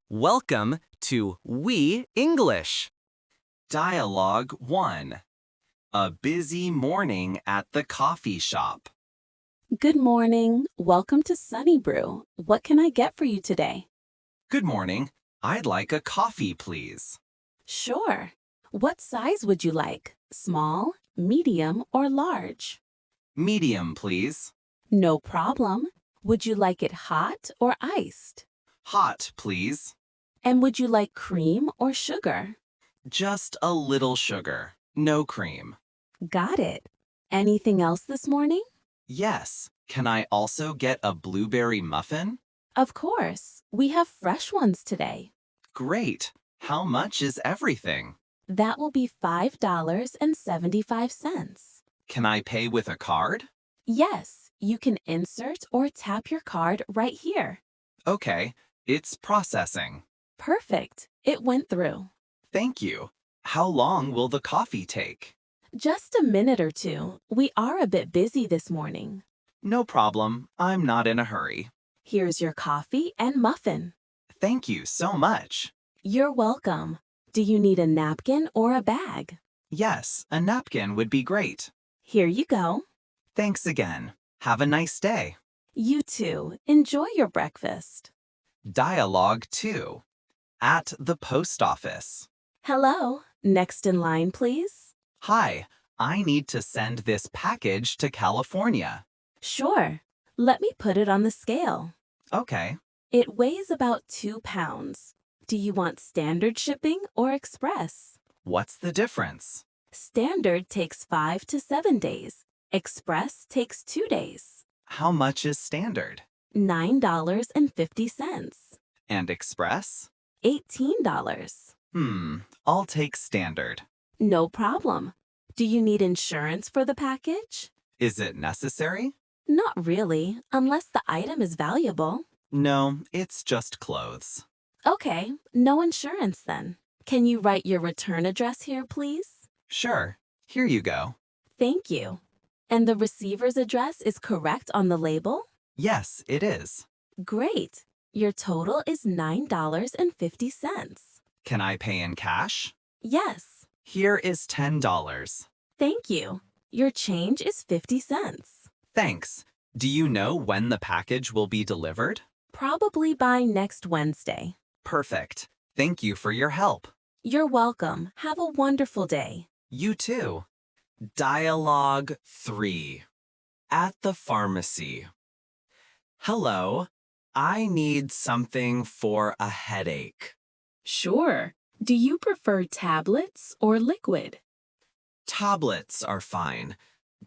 Welcome to WeEnglish. Dialogue 1. A busy morning at the coffee shop. Good morning. Welcome to Sunnybrew. What can I get for you today? Good morning. I'd like a coffee, please. Sure. What size would you like? Small, medium, or large? Medium, please. No problem. Would you like it hot or iced? Hot, please. And would you like cream or sugar? Just a little sugar. No cream. Got it. Anything else this morning? Yes. Can I also get a blueberry muffin? Of course. We have fresh ones today. Great. How much is everything? That will be $5.75. Can I pay with a card? Yes, you can insert or tap your card right here. Okay. It's processing. Perfect. It went through. Thank you. How long will the coffee take? Just a minute or two. We are a bit busy this morning. No problem. I'm not in a hurry. Here's your coffee and muffin. Thank you so much. You're welcome. Do you need a napkin or a bag? Yes, a napkin would be great. Here you go. Thanks again. Have a nice day. You too. Enjoy your breakfast. Dialogue 2. At the post office. Hello. Next in line, please. Hi, I need to send this package to California. Sure. Let me put it on the scale. Okay. It weighs about 2 pounds. Do you want standard shipping or express? What's the difference? Standard takes 5 to 7 days. Express takes 2 days. How much is standard? $9.50. And express? $18. I'll take standard. No problem. Do you need insurance for the package? Is it necessary? Not really, unless the item is valuable. No, it's just clothes. Okay, no insurance then. Can you write your return address here, please? Sure. Here you go. Thank you. And the receiver's address is correct on the label? Yes, it is. Great. Your total is $9.50. Can I pay in cash? Yes. Here is $10. Thank you. Your change is 50 cents. Thanks. Do you know when the package will be delivered? Probably by next Wednesday. Perfect. Thank you for your help. You're welcome. Have a wonderful day. You too. Dialogue 3. At the pharmacy. Hello. I need something for a headache. Sure. Do you prefer tablets or liquid? Tablets are fine.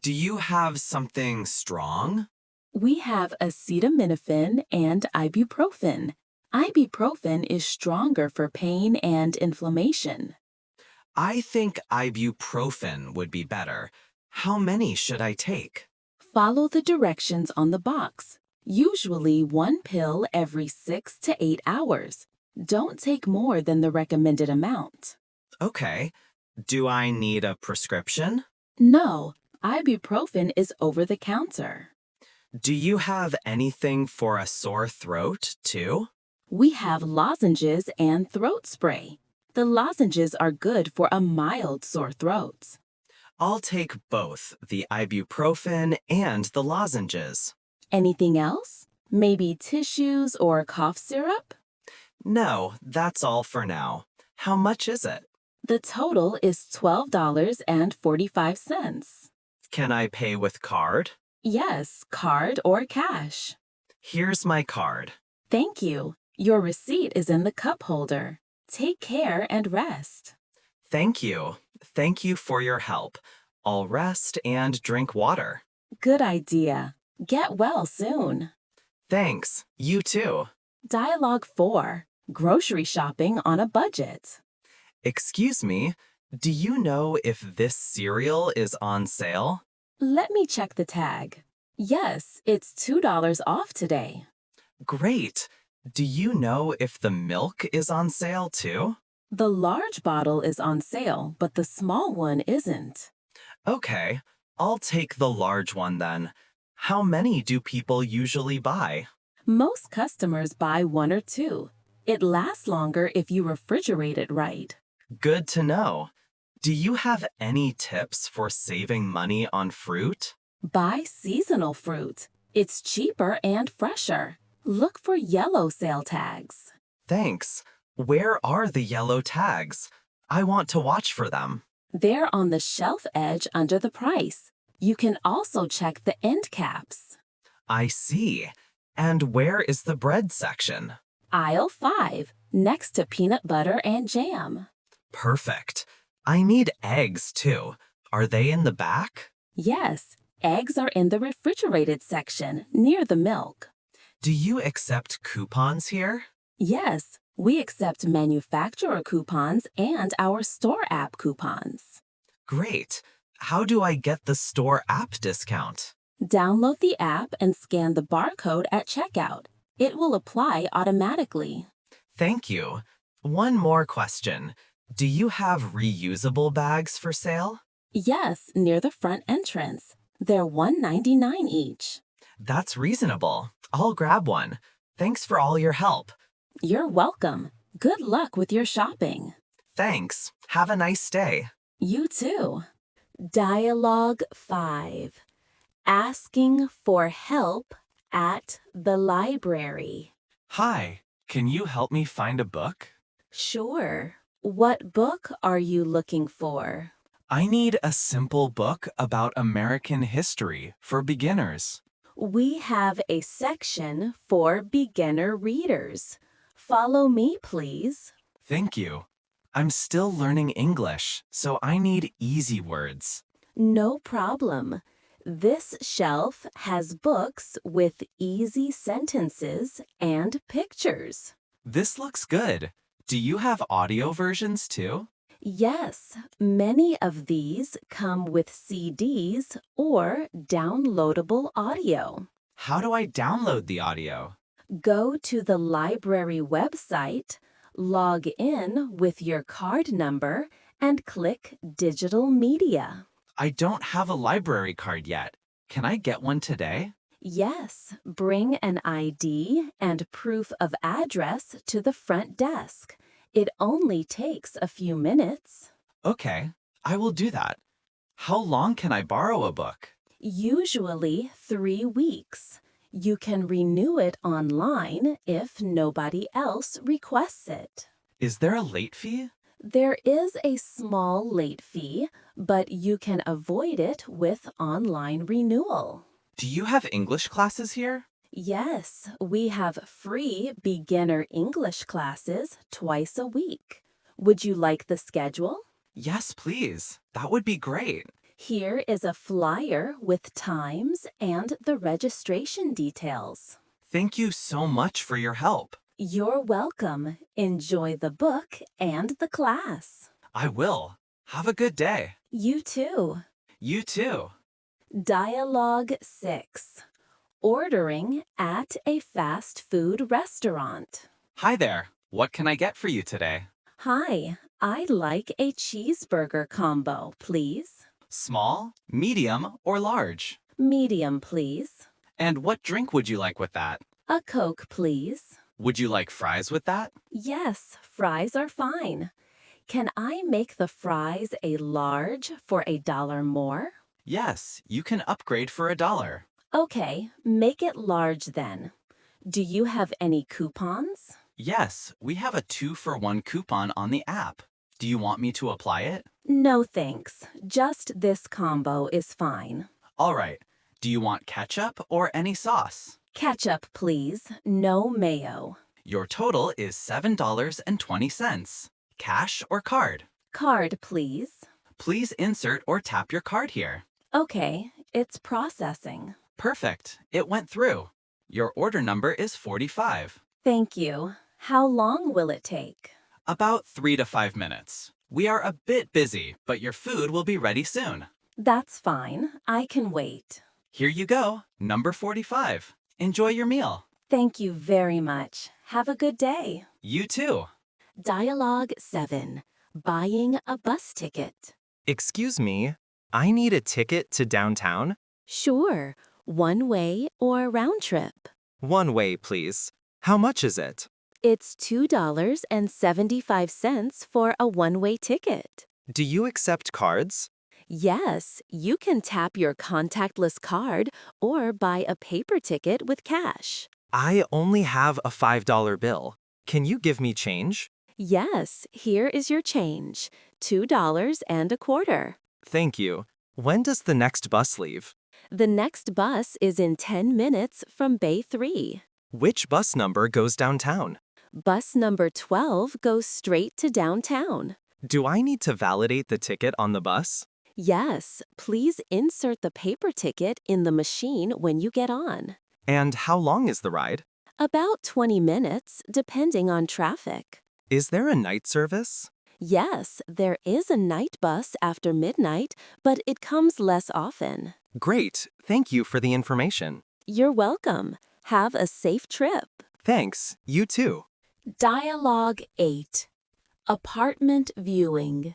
Do you have something strong? We have acetaminophen and ibuprofen. Ibuprofen is stronger for pain and inflammation. I think ibuprofen would be better. How many should I take? Follow the directions on the box. Usually 1 pill every 6 to 8 hours. Don't take more than the recommended amount. Okay. Do I need a prescription? No, ibuprofen is over the counter. Do you have anything for a sore throat, too? We have lozenges and throat spray. The lozenges are good for a mild sore throat. I'll take both the ibuprofen and the lozenges. Anything else? Maybe tissues or cough syrup? No, that's all for now. How much is it? The total is $12.45. Can I pay with card? Yes, card or cash. Here's my card. Thank you. Your receipt is in the cup holder. Take care and rest. Thank you. Thank you for your help. I'll rest and drink water. Good idea. Get well soon. Thanks. You too. Dialogue 4. Grocery shopping on a budget. Excuse me, do you know if this cereal is on sale? Let me check the tag. Yes, it's $2 off today. Great. Do you know if the milk is on sale too? The large bottle is on sale, but the small one isn't. Okay, I'll take the large one then. How many do people usually buy? Most customers buy 1 or 2. It lasts longer if you refrigerate it right. Good to know. Do you have any tips for saving money on fruit? Buy seasonal fruit. It's cheaper and fresher. Look for yellow sale tags. Thanks. Where are the yellow tags? I want to watch for them. They're on the shelf edge under the price. You can also check the end caps. I see. And where is the bread section? Aisle 5, next to peanut butter and jam. Perfect. I need eggs too. Are they in the back? Yes, eggs are in the refrigerated section near the milk. Do you accept coupons here? Yes, we accept manufacturer coupons and our store app coupons. Great. How do I get the store app discount? Download the app and scan the barcode at checkout. It will apply automatically. Thank you. One more question. Do you have reusable bags for sale? Yes, near the front entrance. They're $1.99 each. That's reasonable. I'll grab one. Thanks for all your help. You're welcome. Good luck with your shopping. Thanks. Have a nice day. You too. Dialogue 5. Asking for help at the library. Hi, can you help me find a book? Sure. What book are you looking for? I need a simple book about American history for beginners. We have a section for beginner readers. Follow me, please. Thank you. I'm still learning English, so I need easy words. No problem. This shelf has books with easy sentences and pictures. This looks good. Do you have audio versions too? Yes, many of these come with CDs or downloadable audio. How do I download the audio? Go to the library website, log in with your card number, and click Digital Media. I don't have a library card yet. Can I get one today? Yes, bring an ID and proof of address to the front desk. It only takes a few minutes. Okay, I will do that. How long can I borrow a book? Usually 3 weeks. You can renew it online if nobody else requests it. Is there a late fee? There is a small late fee, but you can avoid it with online renewal. Do you have English classes here? Yes, we have free beginner English classes twice a week. Would you like the schedule? Yes, please. That would be great. Here is a flyer with times and the registration details. Thank you so much for your help. You're welcome. Enjoy the book and the class. I will. Have a good day. You too. You too. Dialogue 6. Ordering at a fast food restaurant. Hi there. What can I get for you today? Hi, I'd like a cheeseburger combo, please. Small, medium, or large? Medium, please. And what drink would you like with that? A Coke, please. Would you like fries with that? Yes, fries are fine. Can I make the fries a large for $1 more? Yes, you can upgrade for $1. Okay, make it large then. Do you have any coupons? Yes, we have a 2-for-1 coupon on the app. Do you want me to apply it? No thanks. Just this combo is fine. All right. Do you want ketchup or any sauce? Ketchup, please. No mayo. Your total is $7.20. Cash or card? Card, please. Please insert or tap your card here. Okay, it's processing. Perfect. It went through. Your order number is 45. Thank you. How long will it take? About 3 to 5 minutes. We are a bit busy, but your food will be ready soon. That's fine. I can wait. Here you go, number 45. Enjoy your meal. Thank you very much. Have a good day. You too. Dialogue 7. Buying a bus ticket. Excuse me, I need a ticket to downtown. Sure. One way or round trip? One way, please. How much is it? It's $2.75 for a one-way ticket. Do you accept cards? Yes, you can tap your contactless card or buy a paper ticket with cash. I only have a $5 bill. Can you give me change? Yes, here is your change, $2.25. Thank you. When does the next bus leave? The next bus is in 10 minutes from Bay 3. Which bus number goes downtown? Bus number 12 goes straight to downtown. Do I need to validate the ticket on the bus? Yes, please insert the paper ticket in the machine when you get on. And how long is the ride? About 20 minutes, depending on traffic. Is there a night service? Yes, there is a night bus after midnight, but it comes less often. Great. Thank you for the information. You're welcome. Have a safe trip. Thanks. You too. Dialogue 8. Apartment viewing.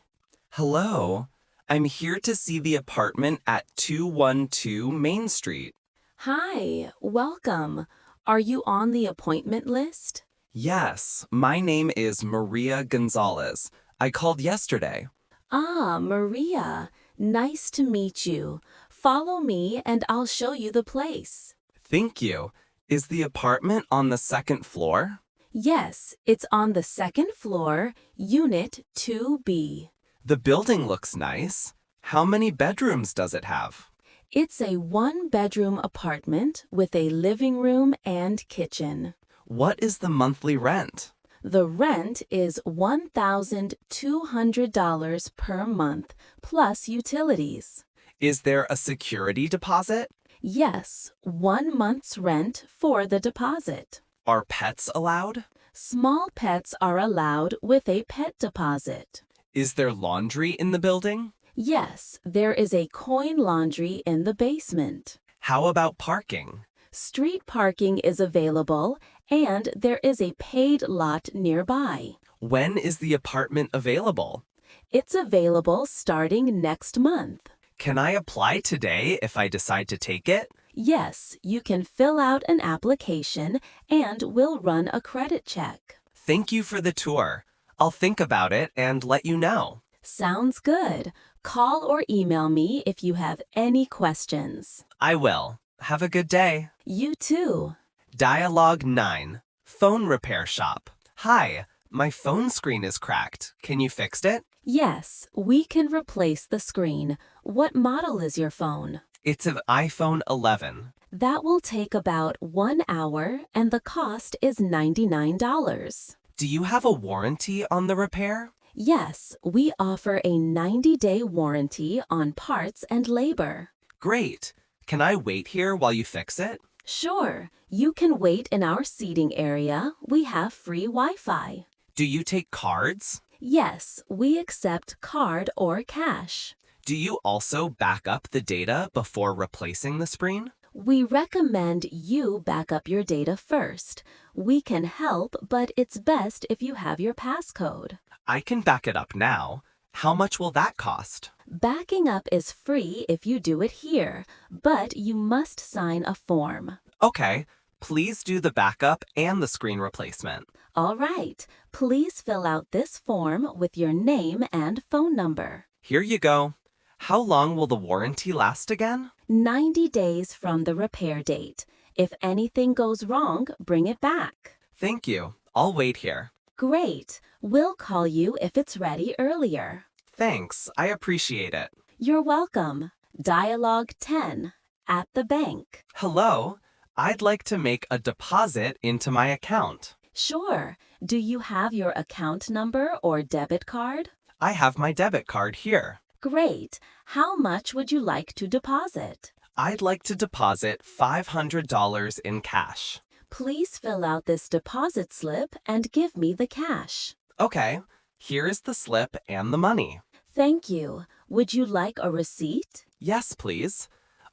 Hello. I'm here to see the apartment at 212 Main Street. Hi, welcome. Are you on the appointment list? Yes, my name is Maria Gonzalez. I called yesterday. Ah, Maria. Nice to meet you. Follow me and I'll show you the place. Thank you. Is the apartment on the second floor? Yes, it's on the second floor, Unit 2B. The building looks nice. How many bedrooms does it have? It's a one-bedroom apartment with a living room and kitchen. What is the monthly rent? The rent is $1,200 per month, plus utilities. Is there a security deposit? Yes, 1 month's rent for the deposit. Are pets allowed? Small pets are allowed with a pet deposit. Is there laundry in the building? Yes, there is a coin laundry in the basement. How about parking? Street parking is available, and there is a paid lot nearby. When is the apartment available? It's available starting next month. Can I apply today if I decide to take it? Yes, you can fill out an application and we'll run a credit check. Thank you for the tour. I'll think about it and let you know. Sounds good. Call or email me if you have any questions. I will. Have a good day. You too. Dialogue 9. Phone repair shop. Hi, my phone screen is cracked. Can you fix it? Yes, we can replace the screen. What model is your phone? It's an iPhone 11. That will take about 1 hour and the cost is $99. Do you have a warranty on the repair? Yes, we offer a 90-day warranty on parts and labor. Great. Can I wait here while you fix it? Sure, you can wait in our seating area. We have free Wi-Fi. Do you take cards? Yes, we accept card or cash. Do you also back up the data before replacing the screen? We recommend you back up your data first. We can help, but it's best if you have your passcode. I can back it up now. How much will that cost? Backing up is free if you do it here, but you must sign a form. Okay, please do the backup and the screen replacement. All right, please fill out this form with your name and phone number. Here you go. How long will the warranty last again? 90 days from the repair date. If anything goes wrong, bring it back. Thank you. I'll wait here. Great. We'll call you if it's ready earlier. Thanks. I appreciate it. You're welcome. Dialogue 10. At the bank. Hello. I'd like to make a deposit into my account. Sure. Do you have your account number or debit card? I have my debit card here. Great. How much would you like to deposit? I'd like to deposit $500 in cash. Please fill out this deposit slip and give me the cash. Okay. Here is the slip and the money. Thank you. Would you like a receipt? Yes, please.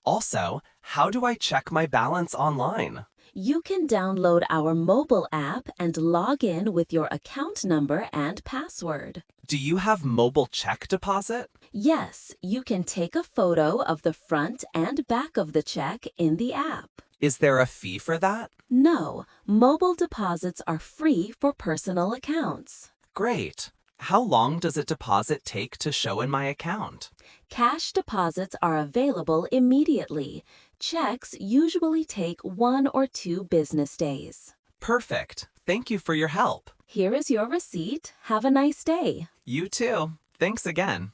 Also, how do I check my balance online? You can download our mobile app and log in with your account number and password. Do you have mobile check deposit? Yes, you can take a photo of the front and back of the check in the app. Is there a fee for that? No, mobile deposits are free for personal accounts. Great. How long does a deposit take to show in my account? Cash deposits are available immediately. Checks usually take 1 or 2 business days. Perfect. Thank you for your help. Here is your receipt. Have a nice day. You too. Thanks again.